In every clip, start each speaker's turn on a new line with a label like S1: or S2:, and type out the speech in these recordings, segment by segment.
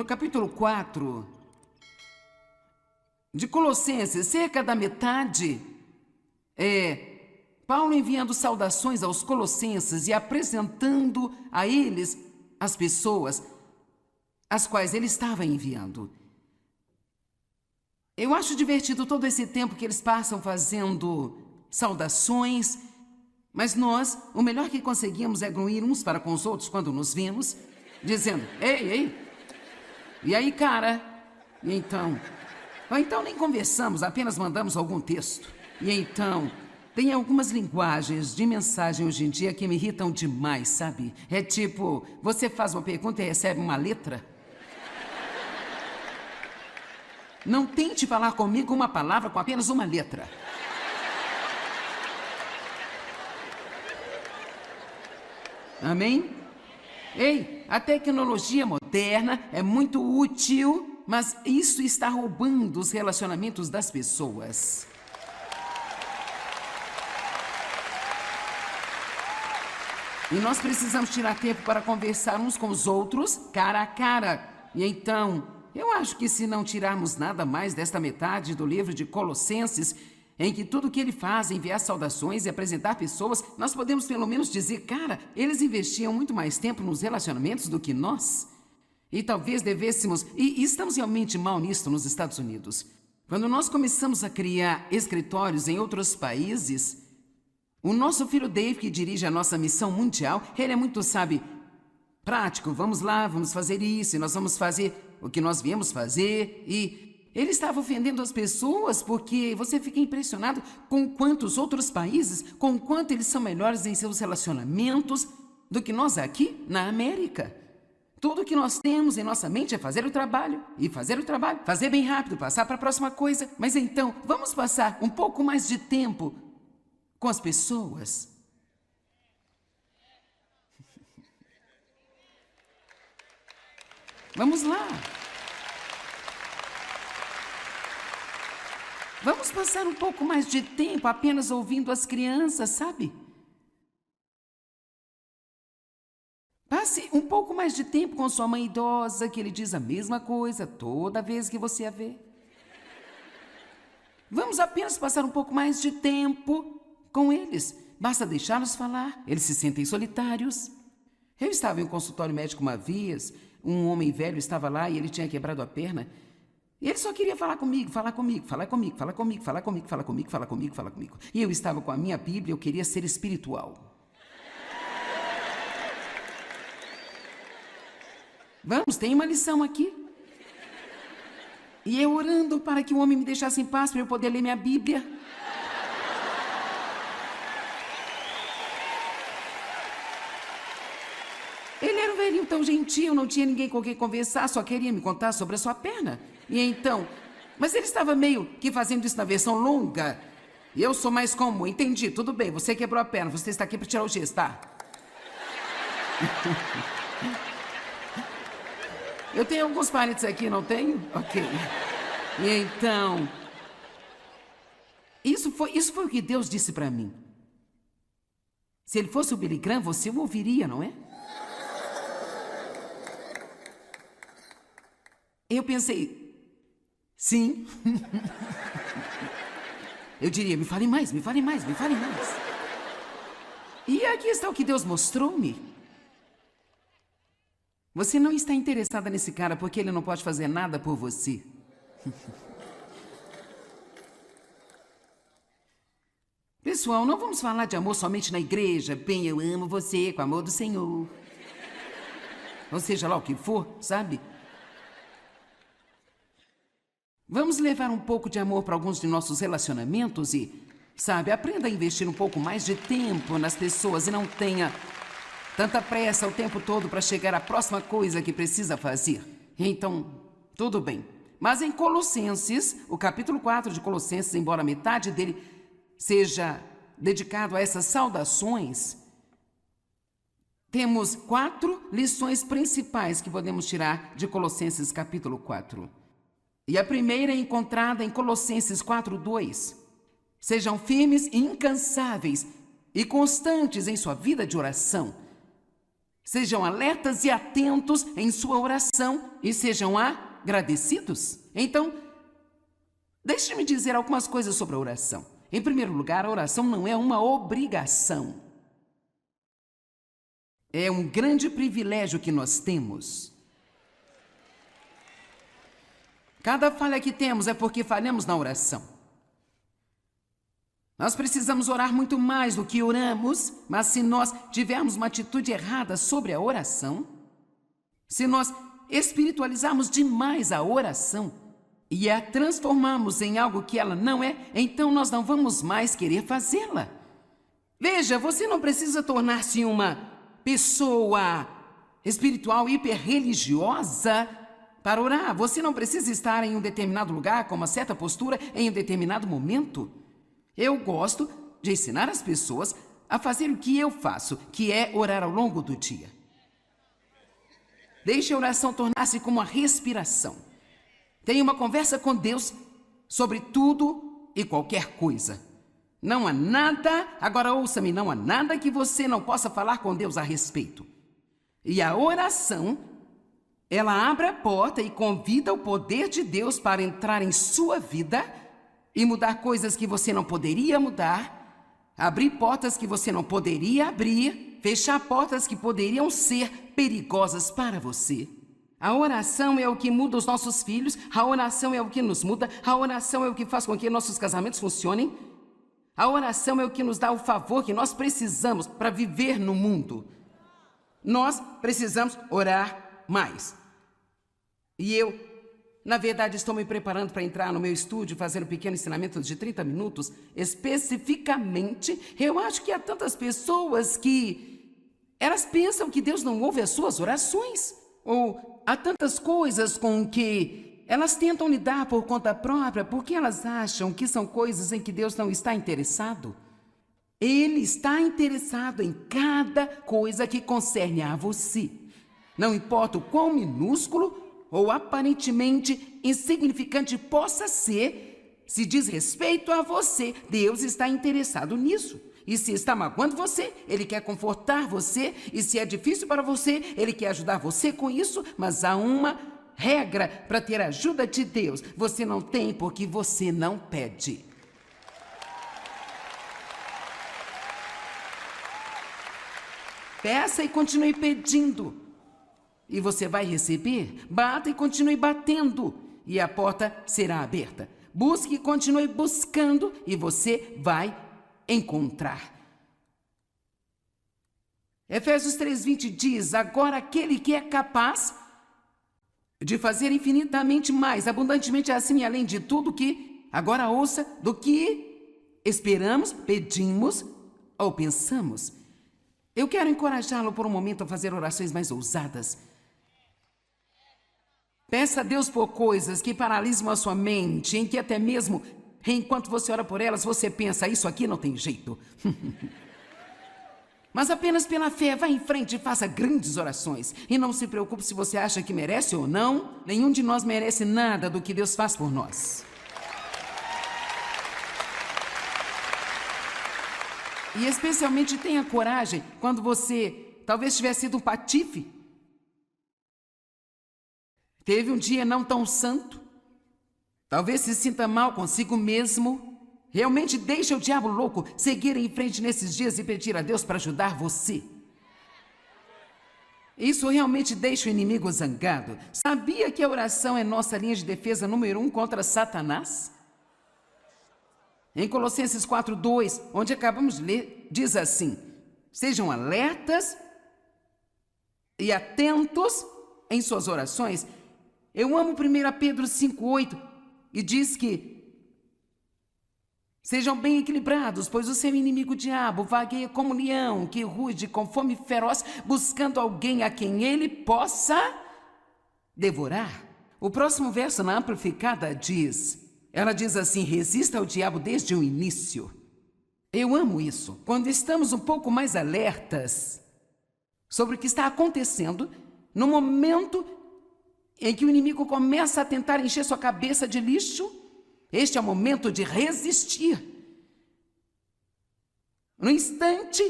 S1: capítulo 4 de Colossenses, cerca da metade, Paulo enviando saudações aos colossenses e apresentando a eles as pessoas as quais ele estava enviando. Eu acho divertido todo esse tempo que eles passam fazendo saudações, mas nós, o melhor que conseguimos é gruir uns para com os outros quando nos vimos, dizendo, ei, e aí, cara? E então, ou então nem conversamos, apenas mandamos algum texto. E então, tem algumas linguagens de mensagem hoje em dia que me irritam demais, sabe? É tipo, você faz uma pergunta e recebe uma letra. Não tente falar comigo uma palavra com apenas uma letra. Amém? Ei, a tecnologia moderna é muito útil, mas isso está roubando os relacionamentos das pessoas. E nós precisamos tirar tempo para conversar uns com os outros, cara a cara. E então, eu acho que se não tirarmos nada mais desta metade do livro de Colossenses, em que tudo o que ele faz é enviar saudações e apresentar pessoas, nós podemos pelo menos dizer, cara, eles investiam muito mais tempo nos relacionamentos do que nós. E talvez devêssemos, e estamos realmente mal nisto nos Estados Unidos. Quando nós começamos a criar escritórios em outros países, o nosso filho Dave, que dirige a nossa missão mundial, ele é muito, sabe, prático. Vamos lá, vamos fazer isso, e nós vamos fazer o que nós viemos fazer. E ele estava ofendendo as pessoas porque você fica impressionado com quantos outros países, com quanto eles são melhores em seus relacionamentos do que nós aqui na América. Tudo que nós temos em nossa mente é fazer o trabalho, e fazer o trabalho, fazer bem rápido, passar para a próxima coisa. Mas então, vamos passar um pouco mais de tempo com as pessoas. Vamos lá. Vamos passar um pouco mais de tempo apenas ouvindo as crianças, sabe? Passe um pouco mais de tempo com sua mãe idosa, que ele diz a mesma coisa toda vez que você a vê. Vamos apenas passar um pouco mais de tempo com eles. Basta deixá-los falar. Eles se sentem solitários. Eu estava em um consultório médico uma vez. Um homem velho estava lá e ele tinha quebrado a perna. E ele só queria falar comigo, falar comigo, falar comigo, falar comigo, falar comigo, falar comigo, falar comigo, falar comigo. E eu estava com a minha Bíblia, eu queria ser espiritual. Vamos, tem uma lição aqui. E eu orando para que o homem me deixasse em paz para eu poder ler minha Bíblia. Ele era um velhinho tão gentil, não tinha ninguém com quem conversar, só queria me contar sobre a sua perna. E então, mas ele estava meio que fazendo isso na versão longa. E eu sou mais comum, entendi, tudo bem, você quebrou a perna, você está aqui para tirar o gesso, tá? Eu tenho alguns parentes aqui, não tenho? Ok. E então, isso foi o que Deus disse para mim. Se ele fosse o Billy Graham, você o ouviria, não é? Eu pensei, sim. Eu diria, me fale mais, me fale mais, me fale mais. E aqui está o que Deus mostrou-me. Você não está interessada nesse cara porque ele não pode fazer nada por você. Pessoal, não vamos falar de amor somente na igreja. Bem, eu amo você com o amor do Senhor. Ou seja lá o que for, sabe? Vamos levar um pouco de amor para alguns de nossos relacionamentos e, sabe, aprenda a investir um pouco mais de tempo nas pessoas e não tenha tanta pressa o tempo todo para chegar à próxima coisa que precisa fazer. Então, tudo bem. Mas em Colossenses, o capítulo 4 de Colossenses, embora metade dele seja dedicado a essas saudações, temos 4 lições principais que podemos tirar de Colossenses capítulo 4. E a primeira é encontrada em Colossenses 4:2. Sejam firmes e incansáveis e constantes em sua vida de oração, Sejam alertas e atentos em sua oração e sejam agradecidos. Então, deixe-me dizer algumas coisas sobre a oração. Em primeiro lugar, a oração não é uma obrigação. É um grande privilégio que nós temos. Cada falha que temos é porque falhamos na oração. Nós precisamos orar muito mais do que oramos, mas se nós tivermos uma atitude errada sobre a oração, se nós espiritualizarmos demais a oração e a transformarmos em algo que ela não é, então nós não vamos mais querer fazê-la. Veja, você não precisa tornar-se uma pessoa espiritual hiperreligiosa para orar. Você não precisa estar em um determinado lugar com uma certa postura em um determinado momento. Eu gosto de ensinar as pessoas a fazer o que eu faço, que é orar ao longo do dia. Deixe a oração tornar-se como uma respiração. Tenha uma conversa com Deus sobre tudo e qualquer coisa. Não há nada, agora ouça-me, não há nada que você não possa falar com Deus a respeito. E a oração, ela abre a porta e convida o poder de Deus para entrar em sua vida e mudar coisas que você não poderia mudar, abrir portas que você não poderia abrir, fechar portas que poderiam ser perigosas para você. A oração é o que muda os nossos filhos, a oração é o que nos muda, a oração é o que faz com que nossos casamentos funcionem, a oração é o que nos dá o favor que nós precisamos para viver no mundo. Nós precisamos orar mais. E eu, na verdade, estou me preparando para entrar no meu estúdio e fazer um pequeno ensinamento de 30 minutos. Especificamente, eu acho que há tantas pessoas que elas pensam que Deus não ouve as suas orações. Ou há tantas coisas com que elas tentam lidar por conta própria porque elas acham que são coisas em que Deus não está interessado. Ele está interessado em cada coisa que concerne a você. Não importa o quão minúsculo ou aparentemente insignificante possa ser, se diz respeito a você, Deus está interessado nisso. E se está magoando você, Ele quer confortar você. E se é difícil para você, Ele quer ajudar você com isso. Mas há uma regra para ter a ajuda de Deus. Você não tem porque você não pede. Peça e continue pedindo. E você vai receber. Bata e continue batendo, e a porta será aberta. Busque e continue buscando, e você vai encontrar. Efésios 3:20 diz: agora aquele que é capaz de fazer infinitamente mais, abundantemente acima e além de tudo que, agora ouça, do que esperamos, pedimos ou pensamos. Eu quero encorajá-lo por um momento a fazer orações mais ousadas. Peça a Deus por coisas que paralisam a sua mente, em que até mesmo, enquanto você ora por elas, você pensa, isso aqui não tem jeito. Mas apenas pela fé, vá em frente e faça grandes orações. E não se preocupe se você acha que merece ou não. Nenhum de nós merece nada do que Deus faz por nós. E especialmente tenha coragem quando você talvez tivesse sido um patife. Teve um dia não tão santo. Talvez se sinta mal consigo mesmo. Realmente deixe o diabo louco seguir em frente nesses dias e pedir a Deus para ajudar você. Isso realmente deixa o inimigo zangado. Sabia que a oração é nossa linha de defesa número 1 contra Satanás? Em Colossenses 4:2, onde acabamos de ler, diz assim: sejam alertas e atentos em suas orações. Eu amo 1 Pedro 5:8 e diz que sejam bem equilibrados, pois o seu inimigo o diabo vagueia como leão que ruge com fome feroz, buscando alguém a quem ele possa devorar. O próximo verso na Amplificada ela diz assim: resista ao diabo desde o início. Eu amo isso. Quando estamos um pouco mais alertas sobre o que está acontecendo, no momento em que o inimigo começa a tentar encher sua cabeça de lixo, este é o momento de resistir. No instante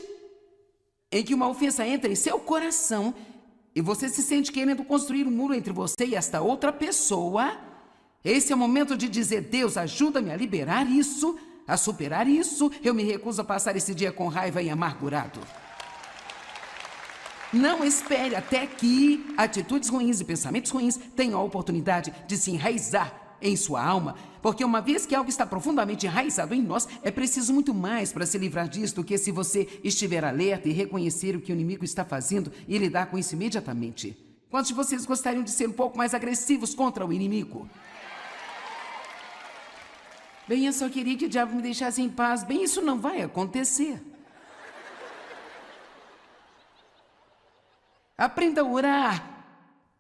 S1: em que uma ofensa entra em seu coração e você se sente querendo construir um muro entre você e esta outra pessoa, esse é o momento de dizer: Deus, ajuda-me a liberar isso, a superar isso. Eu me recuso a passar esse dia com raiva e amargurado. Não espere até que atitudes ruins e pensamentos ruins tenham a oportunidade de se enraizar em sua alma, porque uma vez que algo está profundamente enraizado em nós, é preciso muito mais para se livrar disso do que se você estiver alerta e reconhecer o que o inimigo está fazendo e lidar com isso imediatamente. Quantos de vocês gostariam de ser um pouco mais agressivos contra o inimigo? Bem, eu só queria que o diabo me deixasse em paz. Bem, isso não vai acontecer. Aprenda a orar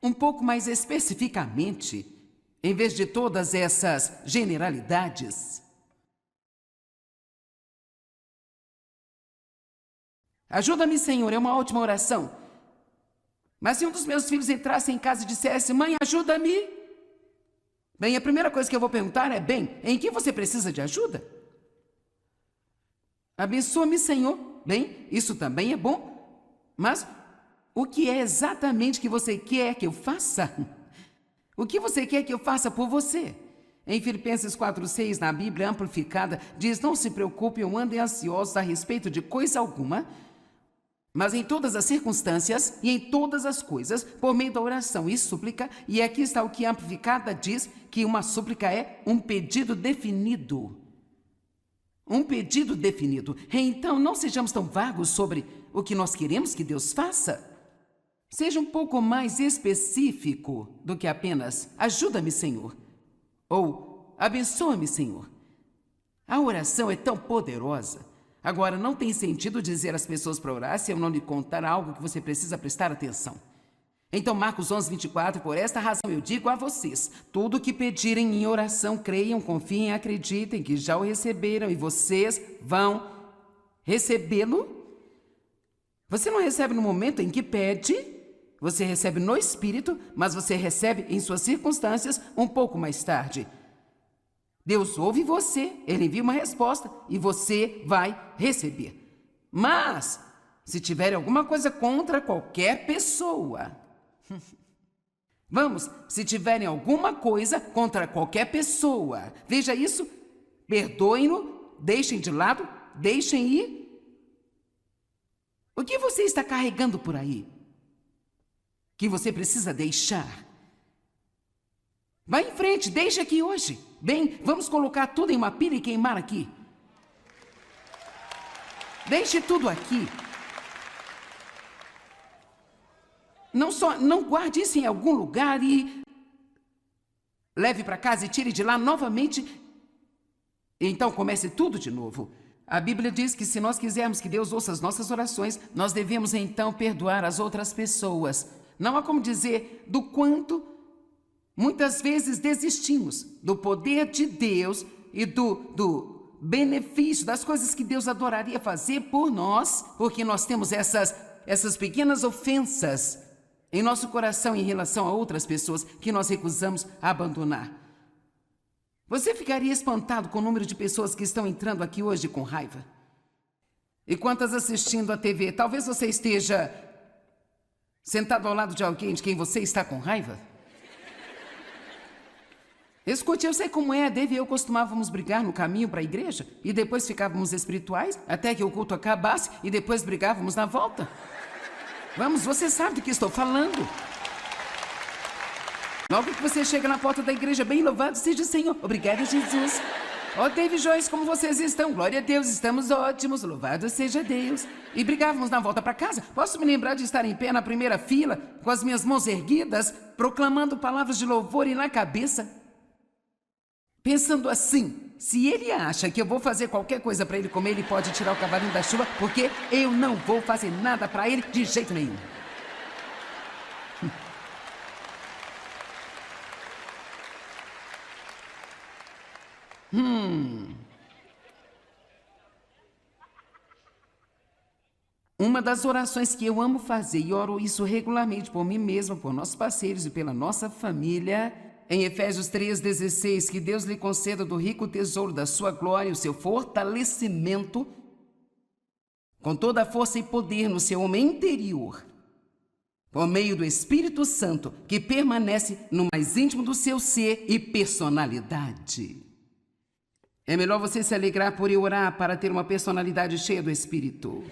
S1: um pouco mais especificamente, em vez de todas essas generalidades. Ajuda-me, Senhor, é uma ótima oração. Mas se um dos meus filhos entrasse em casa e dissesse: mãe, ajuda-me. Bem, a primeira coisa que eu vou perguntar é: bem, em que você precisa de ajuda? Abençoa-me, Senhor. Bem, isso também é bom, mas o que é exatamente que você quer que eu faça? O que você quer que eu faça por você? Em Filipenses 4:6, na Bíblia Amplificada, diz: não se preocupem ou andem ansiosos a respeito de coisa alguma, mas em todas as circunstâncias e em todas as coisas, por meio da oração e súplica. E aqui está o que a Amplificada diz, que uma súplica é um pedido definido. Um pedido definido. Então, não sejamos tão vagos sobre o que nós queremos que Deus faça. Seja um pouco mais específico do que apenas: ajuda-me, Senhor, ou abençoa-me, Senhor. A oração é tão poderosa. Agora, não tem sentido dizer às pessoas para orar se eu não lhe contar algo que você precisa prestar atenção. Então, Marcos 11:24, por esta razão eu digo a vocês: tudo o que pedirem em oração, creiam, confiem, acreditem que já o receberam e vocês vão recebê-lo. Você não recebe no momento em que pede, você recebe no Espírito, mas você recebe em suas circunstâncias um pouco mais tarde. Deus ouve você, Ele envia uma resposta e você vai receber. Mas, se tiver alguma coisa contra qualquer pessoa, se tiverem alguma coisa contra qualquer pessoa, veja isso, perdoem-no, deixem de lado, deixem ir. O que você está carregando por aí que você precisa deixar? Vá em frente, deixa aqui hoje. Bem, vamos colocar tudo em uma pilha e queimar aqui. Deixe tudo aqui. Não guarde isso em algum lugar e leve para casa e tire de lá novamente. Então comece tudo de novo. A Bíblia diz que se nós quisermos que Deus ouça as nossas orações, nós devemos então perdoar as outras pessoas. Não há como dizer do quanto muitas vezes desistimos do poder de Deus e do benefício das coisas que Deus adoraria fazer por nós, porque nós temos essas pequenas ofensas em nosso coração em relação a outras pessoas que nós recusamos a abandonar. Você ficaria espantado com o número de pessoas que estão entrando aqui hoje com raiva? E quantas assistindo a TV? Talvez você esteja sentado ao lado de alguém de quem você está com raiva? Escute, eu sei como é. Dave e eu costumávamos brigar no caminho para a igreja e depois ficávamos espirituais até que o culto acabasse e depois brigávamos na volta. Vamos, você sabe do que estou falando. Logo que você chega na porta da igreja, bem louvado seja o Senhor. Obrigado, Jesus. Ó, Dave e Joyce, como vocês estão? Glória a Deus, estamos ótimos. Louvado seja Deus. E brigávamos na volta para casa. Posso me lembrar de estar em pé na primeira fila, com as minhas mãos erguidas, proclamando palavras de louvor e na cabeça, pensando assim: se ele acha que eu vou fazer qualquer coisa para ele comer, ele pode tirar o cavalinho da chuva, porque eu não vou fazer nada para ele de jeito nenhum. Uma das orações que eu amo fazer, e oro isso regularmente por mim mesma, por nossos parceiros e pela nossa família, em Efésios 3,16, que Deus lhe conceda do rico tesouro da sua glória o seu fortalecimento com toda a força e poder no seu homem interior, por meio do Espírito Santo, que permanece no mais íntimo do seu ser e personalidade. É melhor você se alegrar por eu orar para ter uma personalidade cheia do Espírito.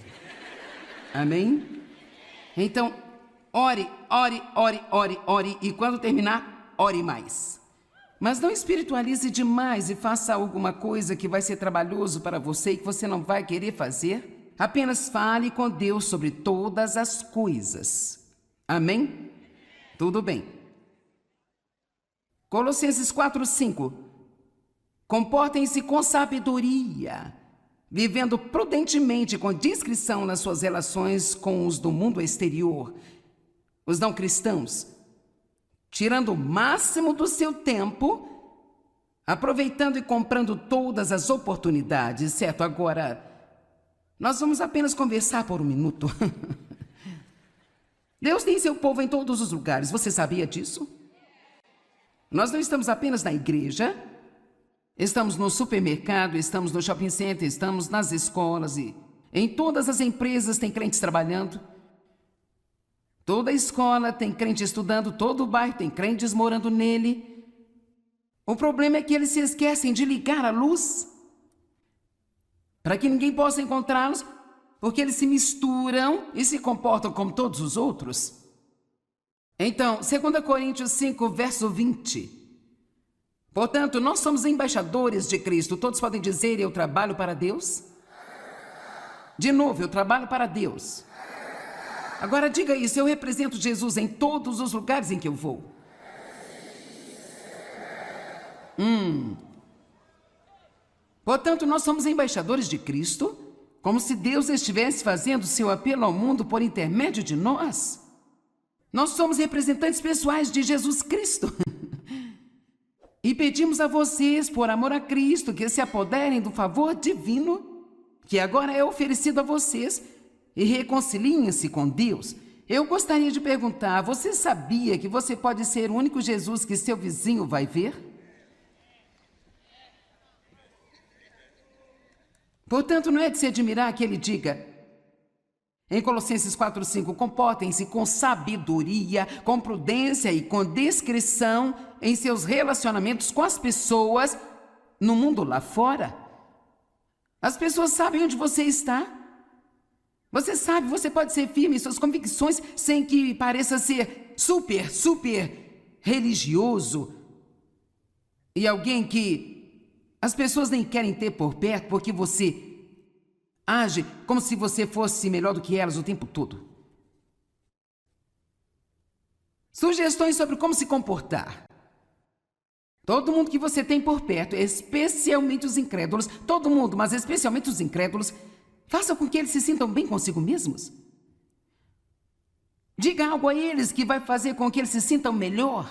S1: Amém? Então, ore, ore, ore, ore, ore, e quando terminar, ore mais. Mas não espiritualize demais e faça alguma coisa que vai ser trabalhoso para você e que você não vai querer fazer. Apenas fale com Deus sobre todas as coisas. Amém? Tudo bem. Colossenses 4:5. Comportem-se com sabedoria, vivendo prudentemente com discrição nas suas relações com os do mundo exterior, os não cristãos, tirando o máximo do seu tempo, aproveitando e comprando todas as oportunidades, certo? Agora, nós vamos apenas conversar por um minuto. Deus tem seu povo em todos os lugares, você sabia disso? Nós não estamos apenas na igreja, estamos no supermercado, estamos no shopping center, estamos nas escolas e em todas as empresas tem crentes trabalhando. Toda escola tem crente estudando, todo bairro tem crentes morando nele. O problema é que eles se esquecem de ligar a luz para que ninguém possa encontrá-los, porque eles se misturam e se comportam como todos os outros. Então, 2 Coríntios 5, verso 20. Portanto, nós somos embaixadores de Cristo. Todos podem dizer, eu trabalho para Deus? De novo, eu trabalho para Deus. Agora diga isso, eu represento Jesus em todos os lugares em que eu vou. Portanto, nós somos embaixadores de Cristo, como se Deus estivesse fazendo seu apelo ao mundo por intermédio de nós. Nós somos representantes pessoais de Jesus Cristo. E pedimos a vocês, por amor a Cristo, que se apoderem do favor divino, que agora é oferecido a vocês, e reconciliem-se com Deus. Eu gostaria de perguntar, você sabia que você pode ser o único Jesus que seu vizinho vai ver? Portanto, não é de se admirar que ele diga, em Colossenses 4:5, comportem-se com sabedoria, com prudência e com discrição em seus relacionamentos com as pessoas no mundo lá fora. As pessoas sabem onde você está. Você sabe, você pode ser firme em suas convicções sem que pareça ser super religioso e alguém que as pessoas nem querem ter por perto porque você age como se você fosse melhor do que elas o tempo todo. Sugestões sobre como se comportar. Todo mundo que você tem por perto, especialmente os incrédulos, todo mundo, mas especialmente os incrédulos, faça com que eles se sintam bem consigo mesmos. Diga algo a eles que vai fazer com que eles se sintam melhor.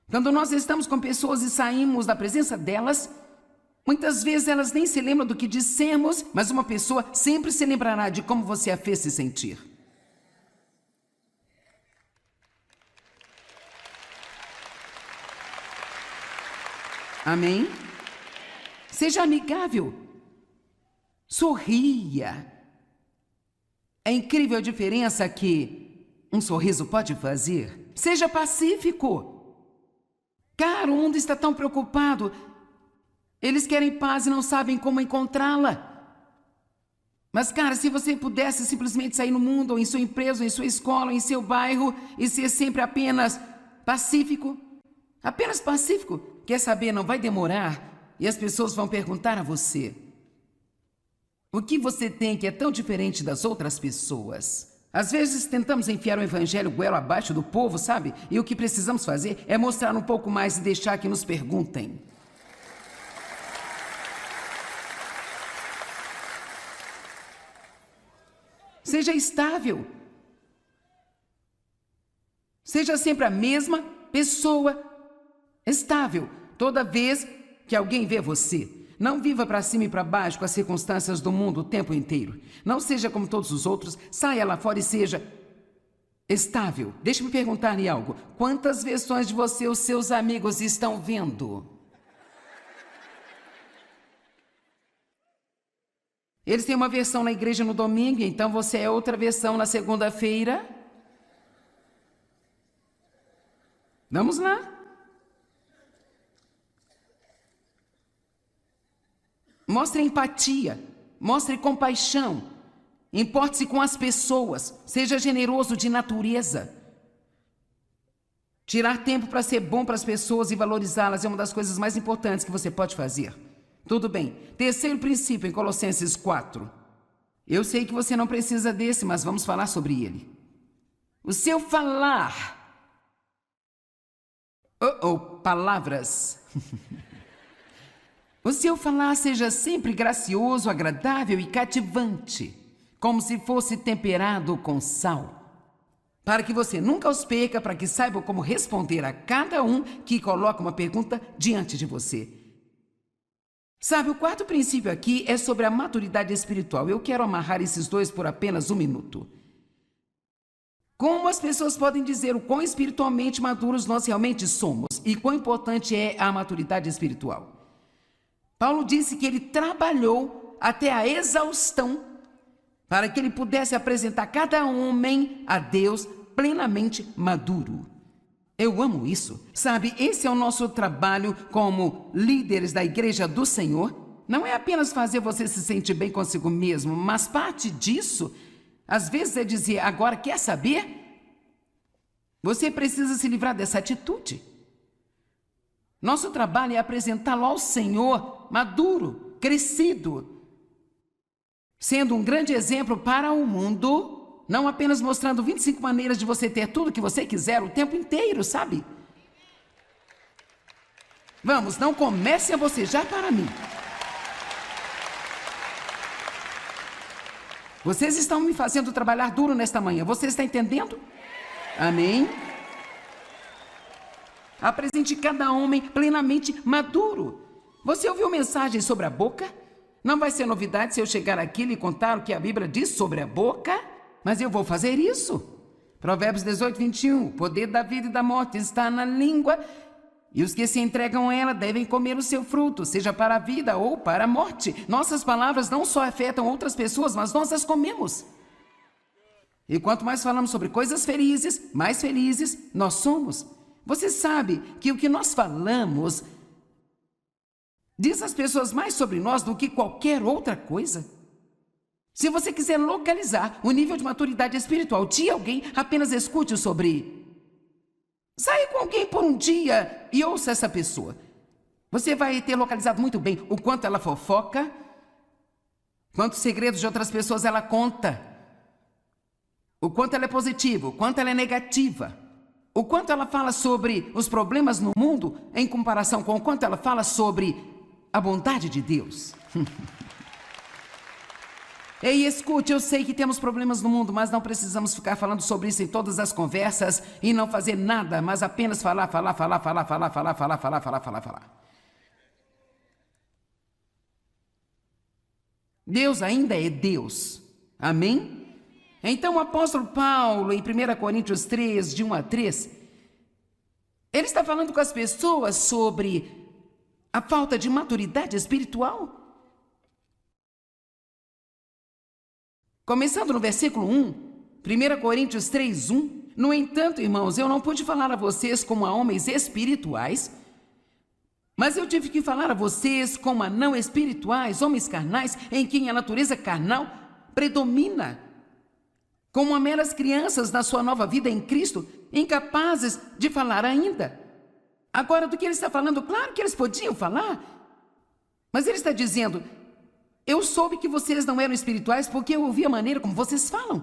S1: Quando nós estamos com pessoas e saímos da presença delas, muitas vezes elas nem se lembram do que dissemos, mas uma pessoa sempre se lembrará de como você a fez se sentir. Amém? Seja amigável. Sorria. É incrível a diferença que um sorriso pode fazer. Seja pacífico. Cara, o mundo está tão preocupado. Eles querem paz e não sabem como encontrá-la. Mas, cara, se você pudesse simplesmente sair no mundo, ou em sua empresa, ou em sua escola, ou em seu bairro, e ser sempre apenas pacífico, quer saber, não vai demorar, e as pessoas vão perguntar a você, o que você tem que é tão diferente das outras pessoas? Às vezes tentamos enfiar o evangelho goela abaixo do povo, sabe? E o que precisamos fazer é mostrar um pouco mais e deixar que nos perguntem. Seja estável. Seja sempre a mesma pessoa estável toda vez que alguém vê você. Não viva para cima e para baixo com as circunstâncias do mundo o tempo inteiro. Não seja como todos os outros, saia lá fora e seja estável. Deixe-me perguntar-lhe algo. Quantas versões de você os seus amigos estão vendo? Eles têm uma versão na igreja no domingo, então você é outra versão na segunda-feira. Vamos lá. Mostre empatia, mostre compaixão, importe-se com as pessoas, seja generoso de natureza. Tirar tempo para ser bom para as pessoas e valorizá-las é uma das coisas mais importantes que você pode fazer. Tudo bem. Terceiro princípio em Colossenses 4. Eu sei que você não precisa desse, mas vamos falar sobre ele. O seu falar. Palavras. O seu falar seja sempre gracioso, agradável e cativante, como se fosse temperado com sal, para que você nunca os perca, para que saiba como responder a cada um que coloca uma pergunta diante de você. Sabe, o quarto princípio aqui é sobre a maturidade espiritual. Eu quero amarrar esses dois por apenas 1 minuto. Como as pessoas podem dizer o quão espiritualmente maduros nós realmente somos e quão importante é a maturidade espiritual? Paulo disse que ele trabalhou até a exaustão para que ele pudesse apresentar cada homem a Deus plenamente maduro. Eu amo isso. Sabe, esse é o nosso trabalho como líderes da Igreja do Senhor. Não é apenas fazer você se sentir bem consigo mesmo, mas parte disso, às vezes, é dizer, agora quer saber? Você precisa se livrar dessa atitude. Nosso trabalho é apresentá-lo ao Senhor maduro, crescido, sendo um grande exemplo para o mundo, não apenas mostrando 25 maneiras de você ter tudo que você quiser o tempo inteiro, sabe? Vamos, não comece a bocejar para mim. Vocês estão me fazendo trabalhar duro nesta manhã, você está entendendo? Amém? Apresente cada homem plenamente maduro. Você ouviu mensagens sobre a boca? Não vai ser novidade se eu chegar aqui e lhe contar o que a Bíblia diz sobre a boca, mas eu vou fazer isso. Provérbios 18, 21. O poder da vida e da morte está na língua, e os que se entregam a ela devem comer o seu fruto, seja para a vida ou para a morte. Nossas palavras não só afetam outras pessoas, mas nós as comemos. E quanto mais falamos sobre coisas felizes, mais felizes nós somos. Você sabe que o que nós falamos diz às pessoas mais sobre nós do que qualquer outra coisa. Se você quiser localizar o nível de maturidade espiritual de alguém, apenas escute sobre... Saia com alguém por um dia e ouça essa pessoa. Você vai ter localizado muito bem o quanto ela fofoca, quantos segredos de outras pessoas ela conta, o quanto ela é positiva, o quanto ela é negativa, o quanto ela fala sobre os problemas no mundo em comparação com o quanto ela fala sobre a bondade de Deus. Ei, escute, eu sei que temos problemas no mundo, mas não precisamos ficar falando sobre isso em todas as conversas e não fazer nada, mas apenas falar. Deus ainda é Deus. Amém? Então o apóstolo Paulo, em 1 Coríntios 3, de 1 a 3, ele está falando com as pessoas sobre a falta de maturidade espiritual. Começando no versículo 1, 1 Coríntios 3, 1. No entanto, irmãos, eu não pude falar a vocês como a homens espirituais, mas eu tive que falar a vocês como a não espirituais, homens carnais, em quem a natureza carnal predomina, como a meras crianças na sua nova vida em Cristo, incapazes de falar ainda. Agora, do que ele está falando, claro que eles podiam falar, mas ele está dizendo... Eu soube que vocês não eram espirituais porque eu ouvi a maneira como vocês falam.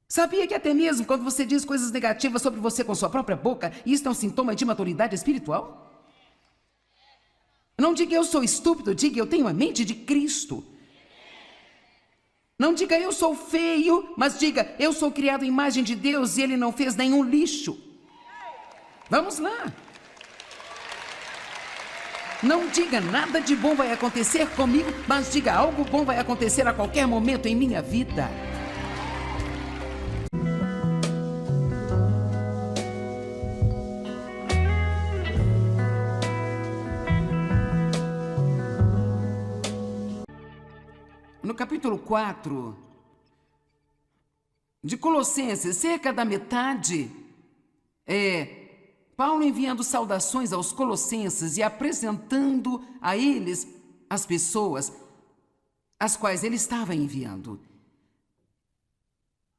S1: Sabia que até mesmo quando você diz coisas negativas sobre você com sua própria boca, isso é um sintoma de maturidade espiritual? Não diga eu sou estúpido, diga eu tenho a mente de Cristo. Não diga eu sou feio, mas diga eu sou criado à imagem de Deus e Ele não fez nenhum lixo. Vamos lá. Não diga nada de bom vai acontecer comigo, mas diga algo bom vai acontecer a qualquer momento em minha vida. no capítulo 4 de Colossenses, cerca da metade, Paulo enviando saudações aos colossenses e apresentando a eles as pessoas as quais ele estava enviando.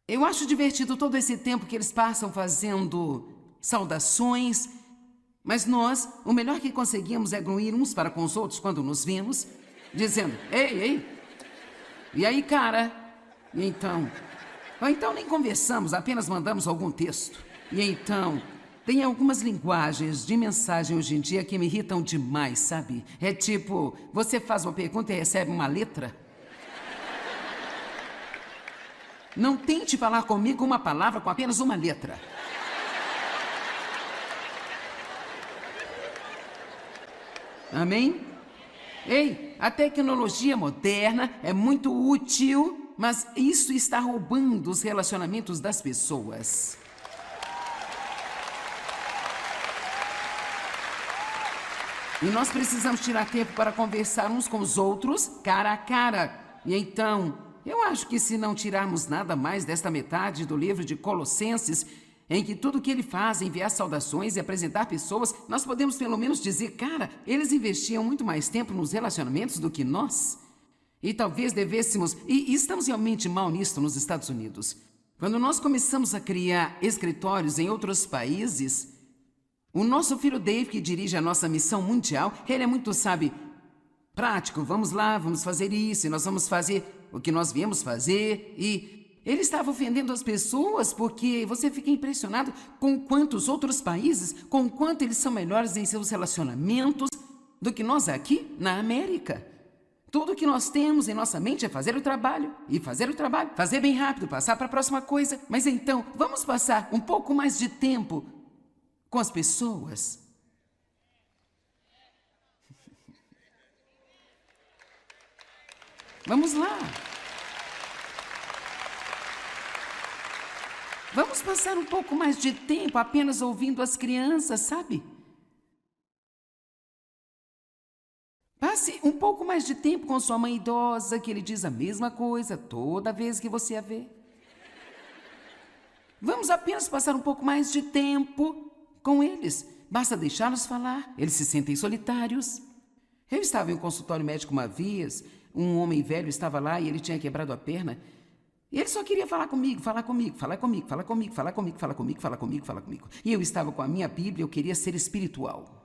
S1: Eu acho divertido todo esse tempo que eles passam fazendo saudações, mas nós, o melhor que conseguimos é grunhir uns para com os outros quando nos vimos, dizendo, ei, ei, e aí, cara? E então? Ou então nem conversamos, apenas mandamos algum texto. E então, tem algumas linguagens de mensagem hoje em dia que me irritam demais, sabe? É tipo, você faz uma pergunta e recebe uma letra. Não tente falar comigo uma palavra com apenas uma letra. Amém? Ei, a tecnologia moderna é muito útil, mas isso está roubando os relacionamentos das pessoas. E nós precisamos tirar tempo para conversar uns com os outros, cara a cara. E então, eu acho que se não tirarmos nada mais desta metade do livro de Colossenses, em que tudo o que ele faz é enviar saudações e apresentar pessoas, nós podemos pelo menos dizer, cara, eles investiam muito mais tempo nos relacionamentos do que nós. E talvez devêssemos, e estamos realmente mal nisto nos Estados Unidos. Quando nós começamos a criar escritórios em outros países, o nosso filho Dave, que dirige a nossa missão mundial, ele é muito, sabe, prático. Vamos lá, vamos fazer isso, e nós vamos fazer o que nós viemos fazer. E ele estava ofendendo as pessoas porque você fica impressionado com quantos outros países, com quanto eles são melhores em seus relacionamentos do que nós aqui na América. Tudo que nós temos em nossa mente é fazer o trabalho, e fazer o trabalho, fazer bem rápido, passar para a próxima coisa. Mas então, vamos passar um pouco mais de tempo com as pessoas. Vamos lá. Vamos passar um pouco mais de tempo apenas ouvindo as crianças, sabe? Passe um pouco mais de tempo com sua mãe idosa, que ele diz a mesma coisa toda vez que você a vê. Vamos apenas passar um pouco mais de tempo com eles. Basta deixá-los falar. Eles se sentem solitários. Eu estava em um consultório médico uma vez. Um homem velho estava lá e ele tinha quebrado a perna. E ele só queria falar comigo, falar comigo, falar comigo, falar comigo, falar comigo, falar comigo, falar comigo, falar comigo. E eu estava com a minha Bíblia, eu queria ser espiritual.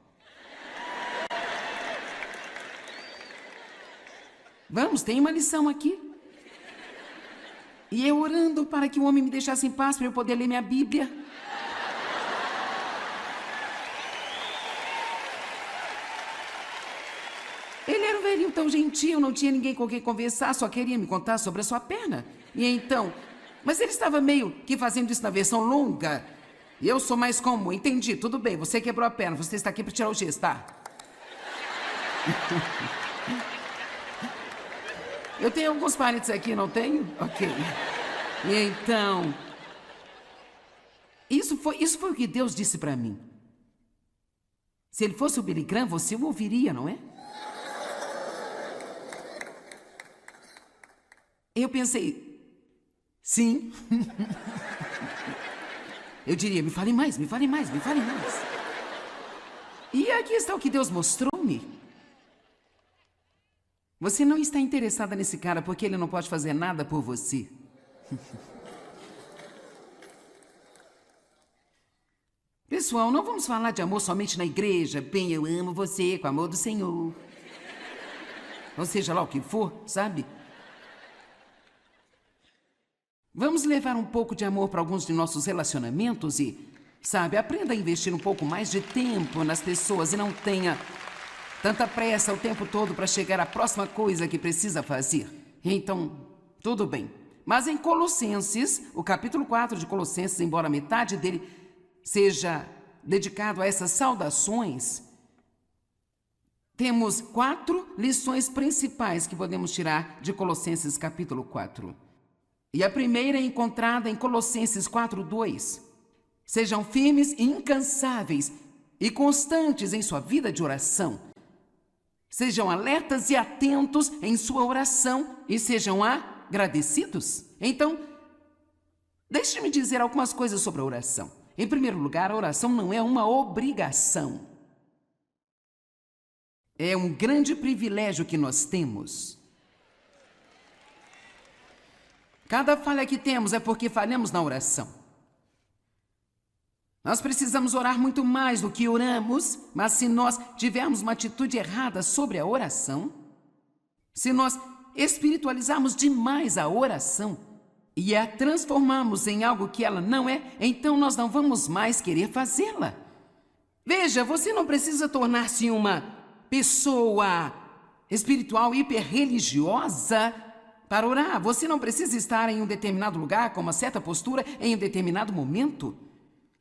S1: Vamos, tem uma lição aqui. E eu orando para que o homem me deixasse em paz para eu poder ler minha Bíblia. Ele era um velhinho tão gentil, não tinha ninguém com quem conversar, só queria me contar sobre a sua perna. E então, mas ele estava meio que fazendo isso na versão longa. E eu sou mais comum, entendi, tudo bem, você quebrou a perna, você está aqui para tirar o gesso, tá? Eu tenho alguns parentes aqui, não tenho? Ok. E então, isso foi o que Deus disse para mim. Se ele fosse o Billy Graham, você o ouviria, não é? Eu pensei, sim. Eu diria, me fale mais, me fale mais, me fale mais. E aqui está o que Deus mostrou-me. Você não está interessada nesse cara porque ele não pode fazer nada por você. Pessoal, não vamos falar de amor somente na igreja. Bem, eu amo você com o amor do Senhor. Ou seja lá o que for, sabe? Vamos levar um pouco de amor para alguns de nossos relacionamentos e, sabe, aprenda a investir um pouco mais de tempo nas pessoas e não tenha tanta pressa o tempo todo para chegar à próxima coisa que precisa fazer. Então, tudo bem. Mas em Colossenses, o capítulo 4 de Colossenses, embora metade dele seja dedicado a essas saudações, temos 4 lições principais que podemos tirar de Colossenses capítulo 4. E a primeira é encontrada em Colossenses 4:2. Sejam firmes e incansáveis e constantes em sua vida de oração. Sejam alertas e atentos em sua oração e sejam agradecidos. Então, deixe-me dizer algumas coisas sobre a oração. Em primeiro lugar, a oração não é uma obrigação. É um grande privilégio que nós temos. Cada falha que temos é porque falhamos na oração. Nós precisamos orar muito mais do que oramos, mas se nós tivermos uma atitude errada sobre a oração, se nós espiritualizarmos demais a oração e a transformarmos em algo que ela não é, então nós não vamos mais querer fazê-la. Veja, você não precisa tornar-se uma pessoa espiritual hiperreligiosa para orar. Você não precisa estar em um determinado lugar com uma certa postura em um determinado momento.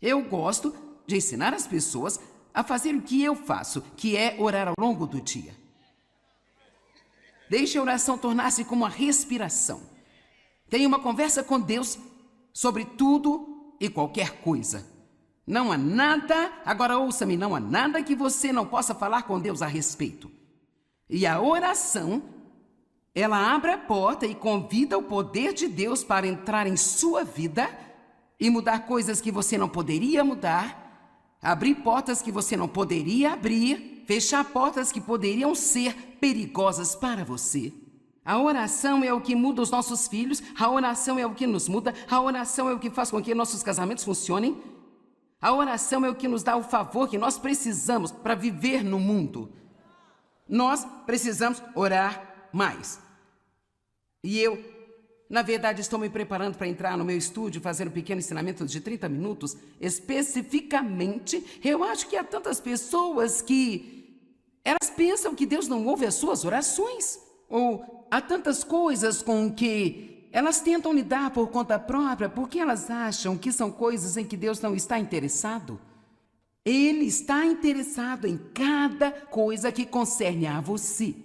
S1: Eu gosto de ensinar as pessoas a fazer o que eu faço, que é orar ao longo do dia. Deixe a oração tornar-se como uma respiração. Tenha uma conversa com Deus sobre tudo e qualquer coisa. Não há nada, agora ouça-me, não há nada que você não possa falar com Deus a respeito. E a oração, ela abre a porta e convida o poder de Deus para entrar em sua vida e mudar coisas que você não poderia mudar, abrir portas que você não poderia abrir, fechar portas que poderiam ser perigosas para você. A oração é o que muda os nossos filhos, a oração é o que nos muda, a oração é o que faz com que nossos casamentos funcionem. A oração é o que nos dá o favor que nós precisamos para viver no mundo. Nós precisamos orar mais. E eu, na verdade, estou me preparando para entrar no meu estúdio, fazer um pequeno ensinamento de 30 minutos. Especificamente, eu acho que há tantas pessoas que elas pensam que Deus não ouve as suas orações. Ou há tantas coisas com que elas tentam lidar por conta própria porque elas acham que são coisas em que Deus não está interessado. Ele está interessado em cada coisa que concerne a você.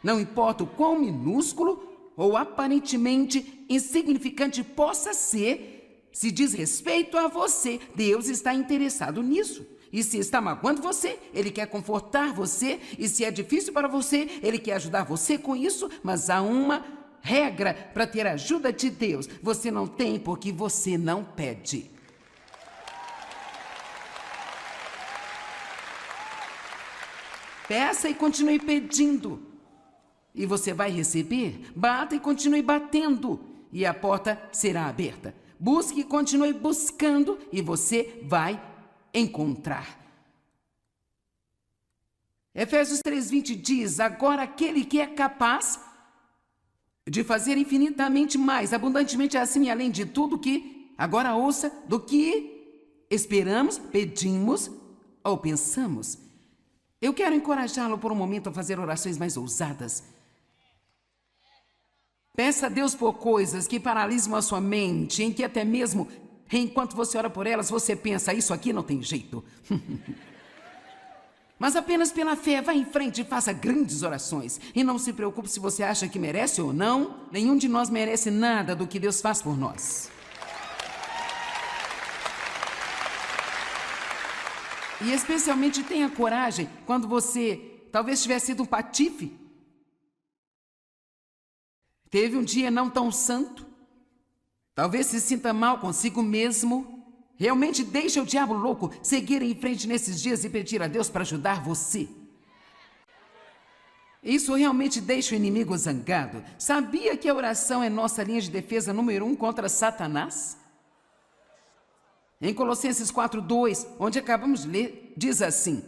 S1: Não importa o quão minúsculo ou aparentemente insignificante possa ser, se diz respeito a você, Deus está interessado nisso. E se está magoando você, Ele quer confortar você. E se é difícil para você, Ele quer ajudar você com isso. Mas há uma regra para ter a ajuda de Deus. Você não tem porque você não pede. Peça e continue pedindo. E você vai receber. Bata e continue batendo. E a porta será aberta. Busque e continue buscando. E você vai encontrar. Efésios 3:20 diz: agora aquele que é capaz de fazer infinitamente mais, abundantemente acima e além de tudo que, agora ouça, do que esperamos, pedimos ou pensamos. Eu quero encorajá-lo por um momento a fazer orações mais ousadas. Peça a Deus por coisas que paralisam a sua mente, em que até mesmo, enquanto você ora por elas, você pensa, isso aqui não tem jeito. Mas apenas pela fé, vá em frente e faça grandes orações. E não se preocupe se você acha que merece ou não. Nenhum de nós merece nada do que Deus faz por nós. E especialmente tenha coragem quando você talvez tivesse sido um patife. Teve um dia não tão santo. Talvez se sinta mal consigo mesmo. Realmente deixa o diabo louco seguir em frente nesses dias e pedir a Deus para ajudar você. Isso realmente deixa o inimigo zangado. Sabia que a oração é nossa linha de defesa número 1 contra Satanás? Em Colossenses 4:2, onde acabamos de ler, diz assim: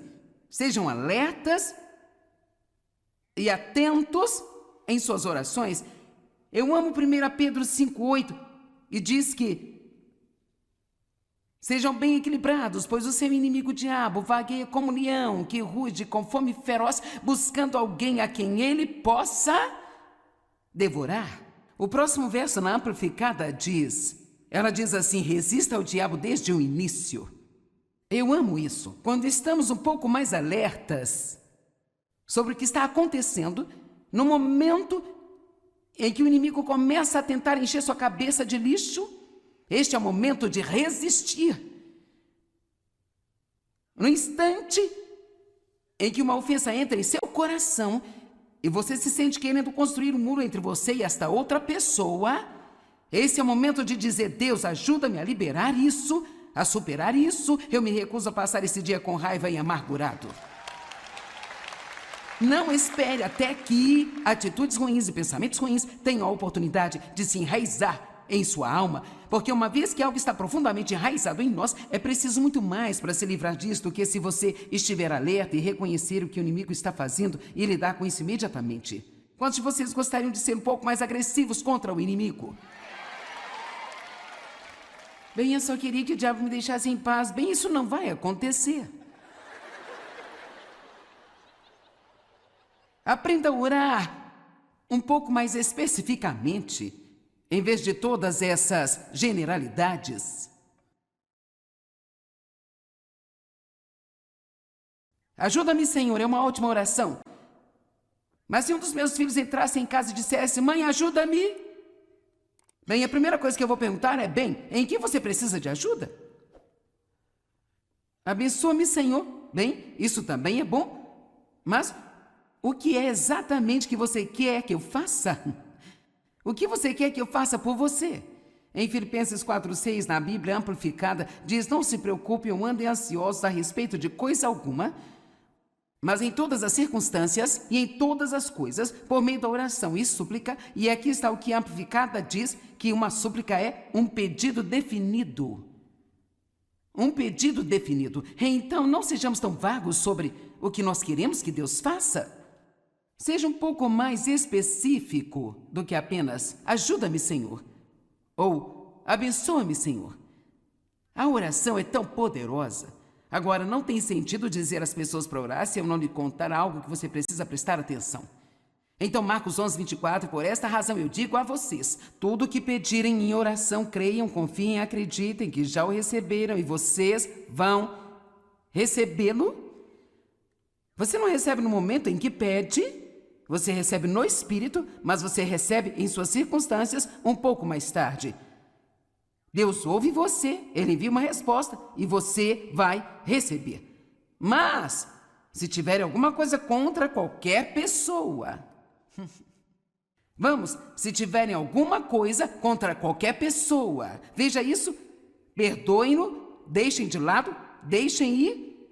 S1: sejam alertas e atentos em suas orações. Eu amo 1 Pedro 5:8 e diz que sejam bem equilibrados, pois o seu inimigo o diabo vagueia como leão que ruge com fome feroz, buscando alguém a quem ele possa devorar. O próximo verso na Amplificada ela diz assim: resista ao diabo desde o início. Eu amo isso. Quando estamos um pouco mais alertas sobre o que está acontecendo, no momento em que o inimigo começa a tentar encher sua cabeça de lixo, este é o momento de resistir. No instante em que uma ofensa entra em seu coração e você se sente querendo construir um muro entre você e esta outra pessoa, esse é o momento de dizer: Deus, ajuda-me a liberar isso, a superar isso. Eu me recuso a passar esse dia com raiva e amargurado. Não espere até que atitudes ruins e pensamentos ruins tenham a oportunidade de se enraizar em sua alma, porque uma vez que algo está profundamente enraizado em nós, é preciso muito mais para se livrar disso do que se você estiver alerta e reconhecer o que o inimigo está fazendo e lidar com isso imediatamente. Quantos de vocês gostariam de ser um pouco mais agressivos contra o inimigo? Bem, eu só queria que o diabo me deixasse em paz. Bem, isso não vai acontecer. Aprenda a orar um pouco mais especificamente, em vez de todas essas generalidades. Ajuda-me, Senhor, é uma ótima oração. Mas se um dos meus filhos entrasse em casa e dissesse: mãe, ajuda-me. Bem, a primeira coisa que eu vou perguntar é: bem, em que você precisa de ajuda? Abençoa-me, Senhor. Bem, isso também é bom. Mas o que é exatamente que você quer que eu faça? O que você quer que eu faça por você? Em Filipenses 4:6, na Bíblia Amplificada, diz: não se preocupem ou andem ansiosos a respeito de coisa alguma, mas em todas as circunstâncias e em todas as coisas, por meio da oração e súplica. E aqui está o que a Amplificada diz, que uma súplica é um pedido definido. Um pedido definido. Então, não sejamos tão vagos sobre o que nós queremos que Deus faça. Seja um pouco mais específico do que apenas: ajuda-me, Senhor, ou abençoa-me, Senhor. A oração é tão poderosa. Agora, não tem sentido dizer às pessoas para orar se eu não lhe contar algo que você precisa prestar atenção. Então, Marcos 11:24, por esta razão eu digo a vocês: tudo o que pedirem em oração, creiam, confiem, acreditem que já o receberam e vocês vão recebê-lo. Você não recebe no momento em que pede. Você recebe no Espírito, mas você recebe em suas circunstâncias um pouco mais tarde. Deus ouve você, Ele envia uma resposta e você vai receber. Mas, se tiver alguma coisa contra qualquer pessoa, se tiverem alguma coisa contra qualquer pessoa, veja isso, perdoem-no, deixem de lado, deixem ir.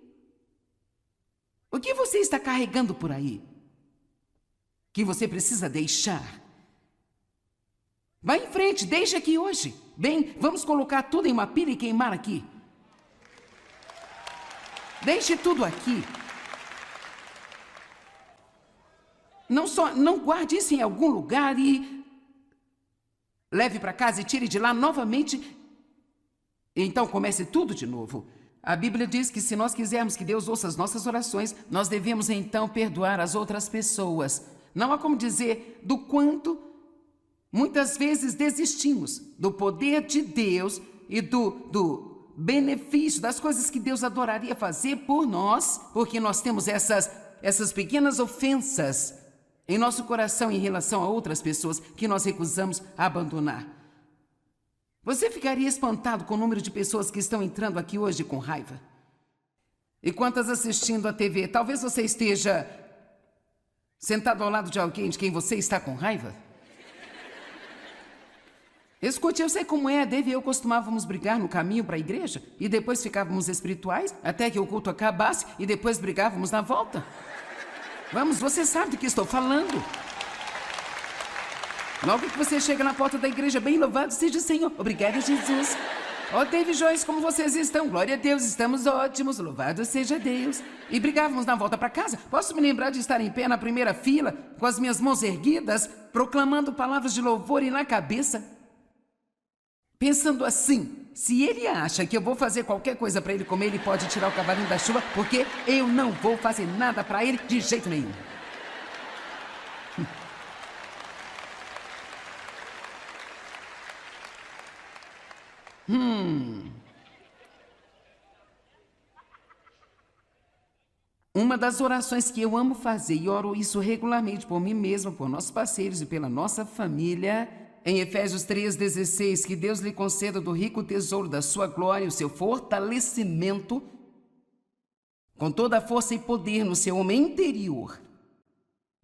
S1: O que você está carregando por aí que você precisa deixar? Vá em frente, deixe aqui hoje. Bem, vamos colocar tudo em uma pilha e queimar aqui. Deixe tudo aqui. Não guarde isso em algum lugar e leve para casa e tire de lá novamente. Então comece tudo de novo. A Bíblia diz que se nós quisermos que Deus ouça as nossas orações, nós devemos então perdoar as outras pessoas. Não há como dizer do quanto muitas vezes desistimos do poder de Deus e do benefício, das coisas que Deus adoraria fazer por nós, porque nós temos essas pequenas ofensas em nosso coração em relação a outras pessoas que nós recusamos abandonar. Você ficaria espantado com o número de pessoas que estão entrando aqui hoje com raiva? E quantas assistindo a TV? Talvez você esteja sentado ao lado de alguém de quem você está com raiva? Escute, eu sei como é. Dave e eu costumávamos brigar no caminho para a igreja e depois ficávamos espirituais até que o culto acabasse e depois brigávamos na volta. Vamos, você sabe do que estou falando. Logo que você chega na porta da igreja, bem louvado seja o Senhor. Obrigado, Jesus. Ó, Dave e Joyce, como vocês estão? Glória a Deus, estamos ótimos. Louvado seja Deus. E brigávamos na volta para casa. Posso me lembrar de estar em pé na primeira fila, com as minhas mãos erguidas, proclamando palavras de louvor e na cabeça, pensando assim: se ele acha que eu vou fazer qualquer coisa para ele comer, ele pode tirar o cavalinho da chuva, porque eu não vou fazer nada para ele de jeito nenhum. Uma das orações que eu amo fazer, e oro isso regularmente por mim mesma, por nossos parceiros e pela nossa família, em Efésios 3,16, que Deus lhe conceda do rico tesouro da sua glória o seu fortalecimento com toda a força e poder no seu homem interior,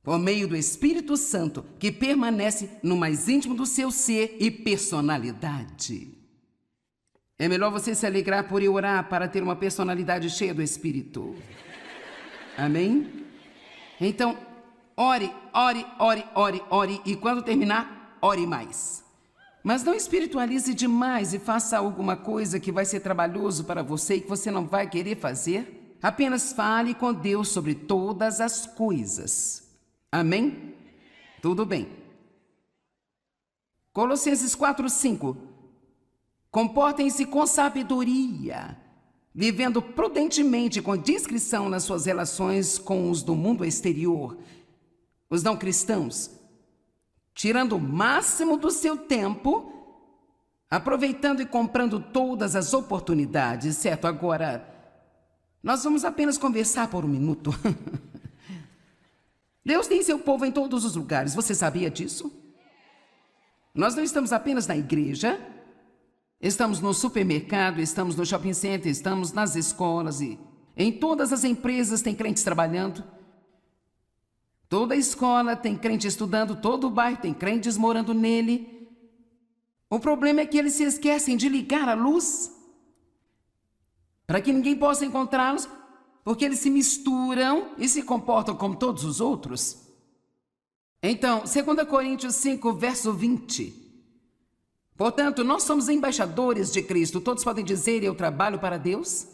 S1: por meio do Espírito Santo, que permanece no mais íntimo do seu ser e personalidade. É melhor você se alegrar por eu orar para ter uma personalidade cheia do Espírito. Amém? Então, ore, ore, ore, ore, ore, e quando terminar, ore mais. Mas não espiritualize demais e faça alguma coisa que vai ser trabalhoso para você e que você não vai querer fazer. Apenas fale com Deus sobre todas as coisas. Amém? Tudo bem. Colossenses 4:5. Comportem-se com sabedoria, vivendo prudentemente com discrição nas suas relações com os do mundo exterior, os não cristãos, tirando o máximo do seu tempo, aproveitando e comprando todas as oportunidades, certo? Agora, nós vamos apenas conversar por um minuto. Deus tem seu povo em todos os lugares, você sabia disso? Nós não estamos apenas na igreja, estamos no supermercado, estamos no shopping center, estamos nas escolas e em todas as empresas tem crentes trabalhando. Toda escola tem crente estudando, todo bairro tem crentes morando nele. O problema é que eles se esquecem de ligar a luz para que ninguém possa encontrá-los, porque eles se misturam e se comportam como todos os outros. Então, 2 Coríntios 5, verso 20. Portanto, nós somos embaixadores de Cristo. Todos podem dizer, eu trabalho para Deus?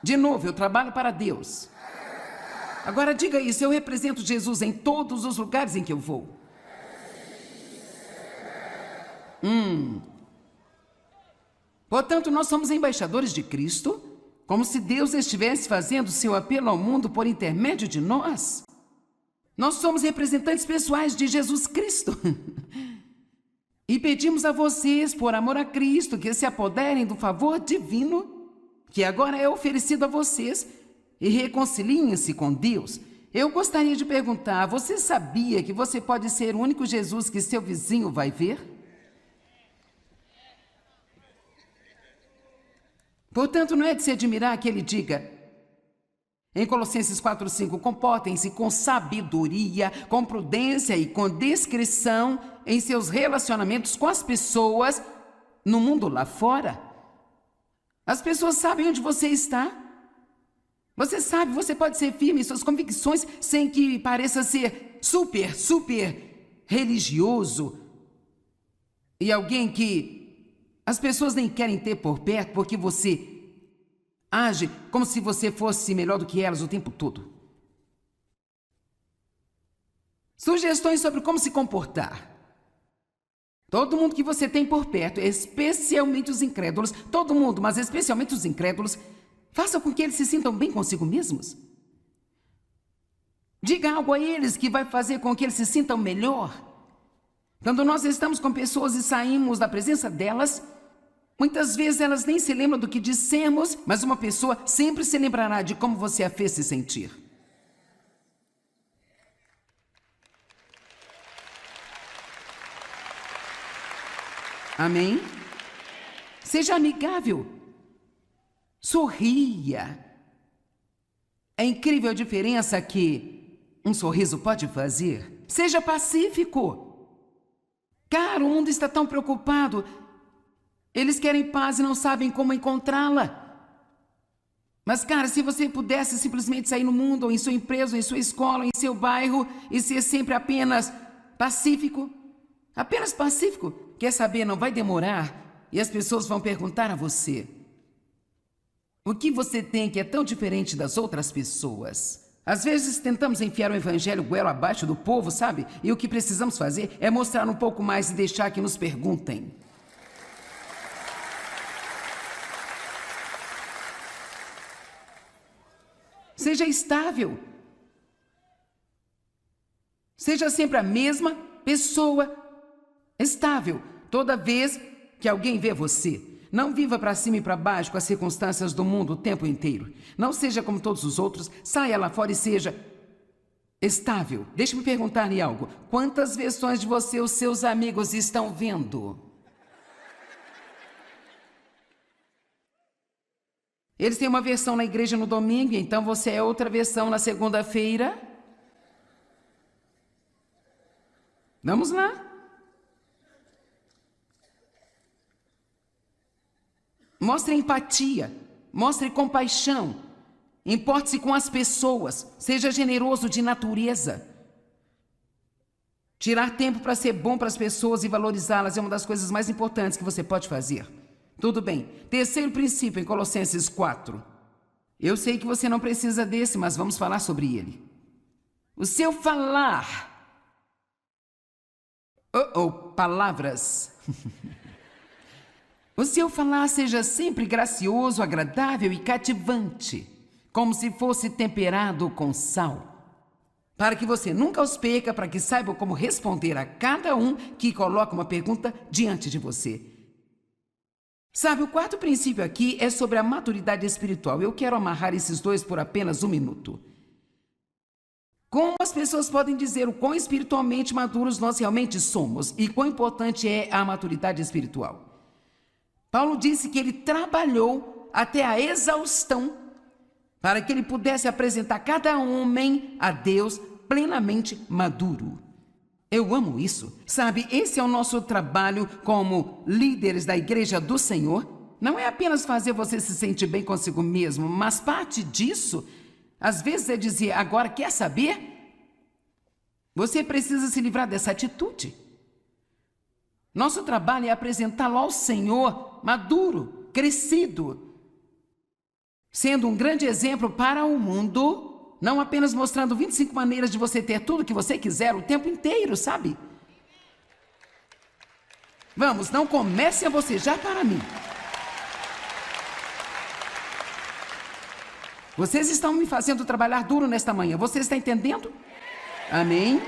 S1: De novo, eu trabalho para Deus. Agora diga isso, eu represento Jesus em todos os lugares em que eu vou. Portanto, nós somos embaixadores de Cristo, como se Deus estivesse fazendo seu apelo ao mundo por intermédio de nós. Nós somos representantes pessoais de Jesus Cristo. E pedimos a vocês, por amor a Cristo, que se apoderem do favor divino que agora é oferecido a vocês e reconciliem-se com Deus. Eu gostaria de perguntar, você sabia que você pode ser o único Jesus que seu vizinho vai ver? Portanto, não é de se admirar que ele diga, em Colossenses 4:5, comportem-se com sabedoria, com prudência e com discrição em seus relacionamentos com as pessoas no mundo lá fora. As pessoas sabem onde você está. Você sabe, você pode ser firme em suas convicções sem que pareça ser super religioso e alguém que as pessoas nem querem ter por perto porque você age como se você fosse melhor do que elas o tempo todo. Sugestões sobre como se comportar. Todo mundo que você tem por perto, especialmente os incrédulos, todo mundo, mas especialmente os incrédulos, faça com que eles se sintam bem consigo mesmos. Diga algo a eles que vai fazer com que eles se sintam melhor. Quando nós estamos com pessoas e saímos da presença delas, muitas vezes elas nem se lembram do que dissemos, mas uma pessoa sempre se lembrará de como você a fez se sentir. Amém? Seja amigável. Sorria. É incrível a diferença que um sorriso pode fazer. Seja pacífico. Cara, o mundo está tão preocupado. Eles querem paz e não sabem como encontrá-la. Mas, cara, se você pudesse simplesmente sair no mundo, ou em sua empresa, ou em sua escola, ou em seu bairro, e ser sempre apenas pacífico, quer saber, não vai demorar, e as pessoas vão perguntar a você, o que você tem que é tão diferente das outras pessoas? Às vezes tentamos enfiar o evangelho goela abaixo do povo, sabe? E o que precisamos fazer é mostrar um pouco mais e deixar que nos perguntem. Seja estável. Seja sempre a mesma pessoa estável toda vez que alguém vê você. Não viva para cima e para baixo com as circunstâncias do mundo o tempo inteiro. Não seja como todos os outros. Saia lá fora e seja estável. Deixe-me perguntar-lhe algo. Quantas versões de você os seus amigos estão vendo? Eles têm uma versão na igreja no domingo, então você é outra versão na segunda-feira. Vamos lá. Mostre empatia, mostre compaixão, importe-se com as pessoas, seja generoso de natureza. Tirar tempo para ser bom para as pessoas e valorizá-las é uma das coisas mais importantes que você pode fazer. Tudo bem. Terceiro princípio em Colossenses 4. Eu sei que você não precisa desse, mas vamos falar sobre ele. O seu falar. Palavras. O seu falar seja sempre gracioso, agradável e cativante, como se fosse temperado com sal, para que você nunca os perca, para que saiba como responder a cada um que coloca uma pergunta diante de você. Sabe, o quarto princípio aqui é sobre a maturidade espiritual. Eu quero amarrar esses dois por apenas um minuto. Como as pessoas podem dizer o quão espiritualmente maduros nós realmente somos e quão importante é a maturidade espiritual? Paulo disse que ele trabalhou até a exaustão para que ele pudesse apresentar cada homem a Deus plenamente maduro. Eu amo isso. Sabe, esse é o nosso trabalho como líderes da Igreja do Senhor. Não é apenas fazer você se sentir bem consigo mesmo, mas parte disso, às vezes, é dizer, agora quer saber? Você precisa se livrar dessa atitude. Nosso trabalho é apresentá-lo ao Senhor maduro, crescido, sendo um grande exemplo para o mundo, não apenas mostrando 25 maneiras de você ter tudo que você quiser o tempo inteiro, sabe? Vamos, não comece a bocejar para mim. Vocês estão me fazendo trabalhar duro nesta manhã, você está entendendo? Amém?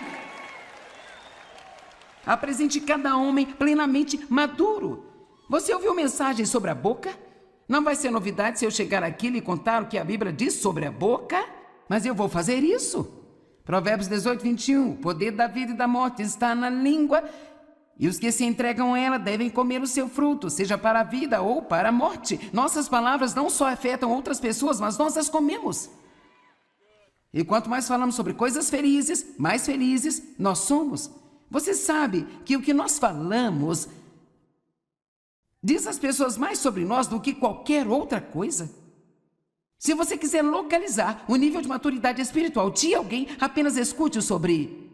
S1: Apresente cada homem plenamente maduro. Você ouviu mensagens sobre a boca? Não vai ser novidade se eu chegar aqui e lhe contar o que a Bíblia diz sobre a boca, mas eu vou fazer isso. Provérbios 18, 21. O poder da vida e da morte está na língua, e os que se entregam a ela devem comer o seu fruto, seja para a vida ou para a morte. Nossas palavras não só afetam outras pessoas, mas nós as comemos. E quanto mais falamos sobre coisas felizes, mais felizes nós somos. Você sabe que o que nós falamos diz às pessoas mais sobre nós do que qualquer outra coisa. Se você quiser localizar o nível de maturidade espiritual de alguém, apenas escute sobre.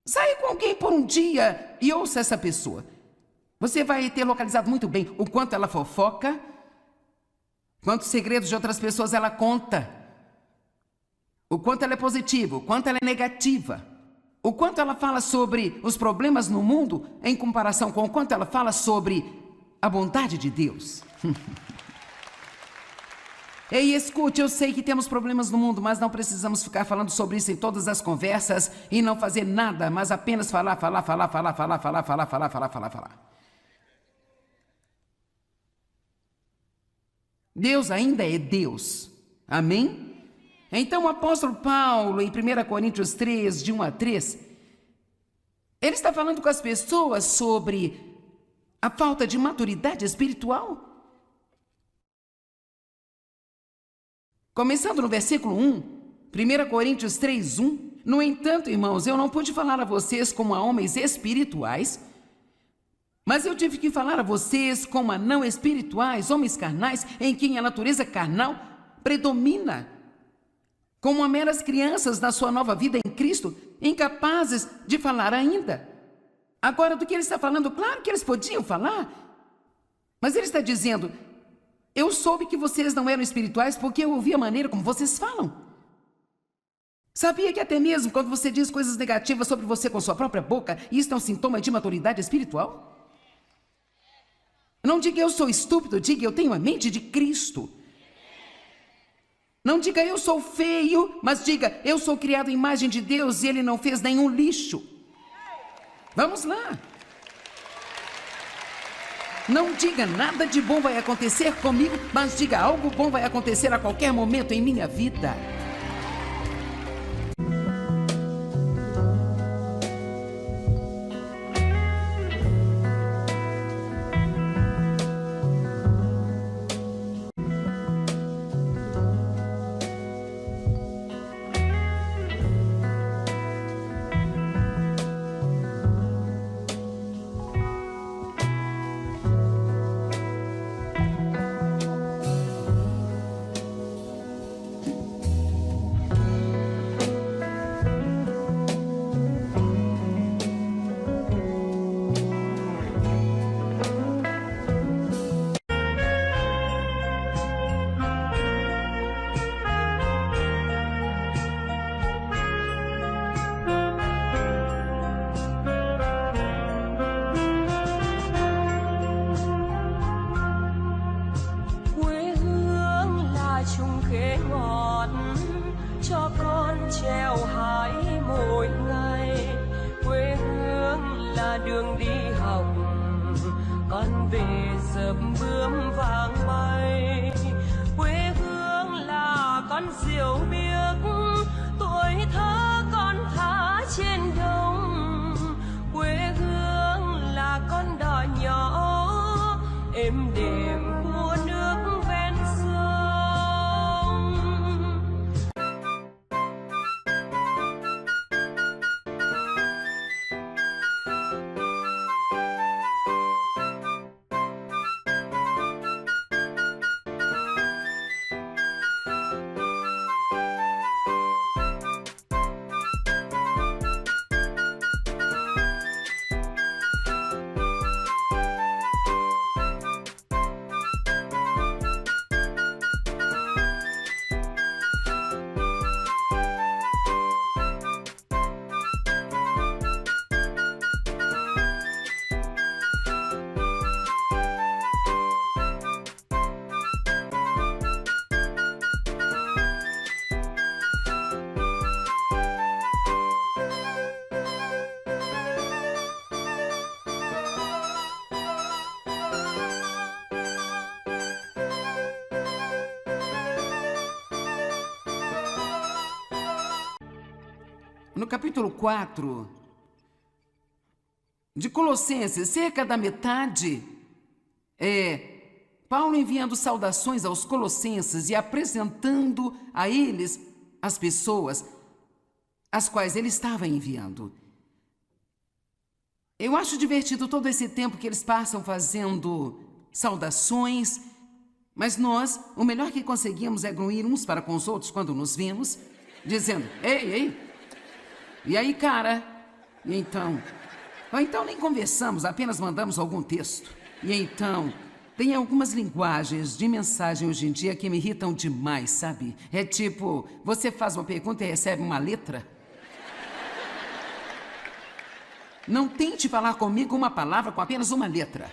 S1: Saia com alguém por um dia e ouça essa pessoa. Você vai ter localizado muito bem o quanto ela fofoca, quantos segredos de outras pessoas ela conta, o quanto ela é positiva, o quanto ela é negativa, o quanto ela fala sobre os problemas no mundo em comparação com o quanto ela fala sobre a bondade de Deus. Ei, escute, eu sei que temos problemas no mundo, mas não precisamos ficar falando sobre isso em todas as conversas e não fazer nada, mas apenas falar. Deus ainda é Deus. Amém? Então o apóstolo Paulo, em 1 Coríntios 3, de 1 a 3, ele está falando com as pessoas sobre a falta de maturidade espiritual. Começando no versículo 1, 1 Coríntios 3, 1. No entanto, irmãos, eu não pude falar a vocês como a homens espirituais, mas eu tive que falar a vocês como a não espirituais, homens carnais, em quem a natureza carnal predomina, como a meras crianças na sua nova vida em Cristo, incapazes de falar ainda. Agora, do que ele está falando, claro que eles podiam falar, mas ele está dizendo: eu soube que vocês não eram espirituais porque eu ouvi a maneira como vocês falam. Sabia que até mesmo quando você diz coisas negativas sobre você com sua própria boca, isso é um sintoma de maturidade espiritual? Não diga eu sou estúpido, diga eu tenho a mente de Cristo. Não diga eu sou feio, mas diga eu sou criado à imagem de Deus e Ele não fez nenhum lixo. Vamos lá. Não diga nada de bom vai acontecer comigo, mas diga algo bom vai acontecer a qualquer momento em minha vida.
S2: là đường đi học, con về dợm bướm vàng bay. Quê hương là con diều biếc, tuổi thơ con thả trên đồng. Quê hương là con đò nhỏ êm đềm của nước ven sông.
S1: No capítulo 4 de Colossenses, cerca da metade, Paulo enviando saudações aos colossenses e apresentando a eles as pessoas as quais ele estava enviando. Eu acho divertido todo esse tempo que eles passam fazendo saudações, mas nós, o melhor que conseguimos é gruir uns para com os outros quando nos vimos, dizendo, ei, ei, e aí, cara? E então? Ou então nem conversamos, apenas mandamos algum texto. E então, tem algumas linguagens de mensagem hoje em dia que me irritam demais, sabe? É tipo, você faz uma pergunta e recebe uma letra. Não tente falar comigo uma palavra com apenas uma letra.